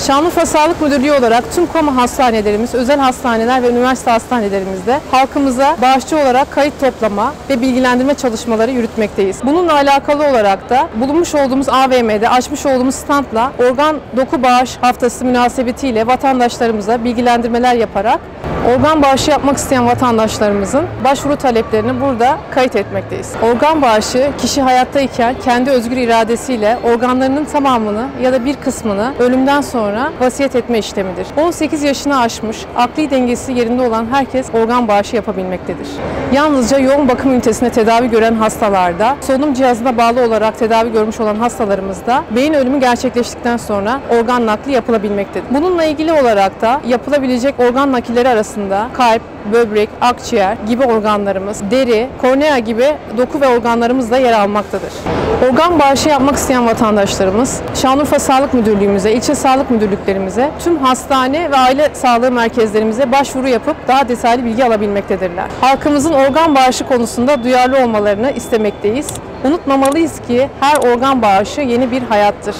Şanlıurfa Sağlık Müdürlüğü olarak tüm kamu hastanelerimiz, özel hastaneler ve üniversite hastanelerimizde halkımıza bağışçı olarak kayıt toplama ve bilgilendirme çalışmaları yürütmekteyiz. Bununla alakalı olarak da bulunmuş olduğumuz AVM'de açmış olduğumuz standla organ doku bağış haftası münasebetiyle vatandaşlarımıza bilgilendirmeler yaparak organ bağışı yapmak isteyen vatandaşlarımızın başvuru taleplerini burada kayıt etmekteyiz. Organ bağışı kişi hayattayken kendi özgür iradesiyle organlarının tamamını ya da bir kısmını ölümden sonra vasiyet etme işlemidir. 18 yaşını aşmış, akli dengesi yerinde olan herkes organ bağışı yapabilmektedir. Yalnızca yoğun bakım ünitesinde tedavi gören hastalarda, solunum cihazına bağlı olarak tedavi görmüş olan hastalarımızda beyin ölümü gerçekleştikten sonra organ nakli yapılabilmektedir. Bununla ilgili olarak da yapılabilecek organ nakilleri arasında kalp, böbrek, akciğer gibi organlarımız, deri, kornea gibi doku ve organlarımız da yer almaktadır. Organ bağışı yapmak isteyen vatandaşlarımız Şanlıurfa Sağlık Müdürlüğümüze, ilçe sağlık müdürlüklerimize, tüm hastane ve aile sağlığı merkezlerimize başvuru yapıp daha detaylı bilgi alabilmektedirler. Halkımızın organ bağışı konusunda duyarlı olmalarını istemekteyiz. Unutmamalıyız ki her organ bağışı yeni bir hayattır.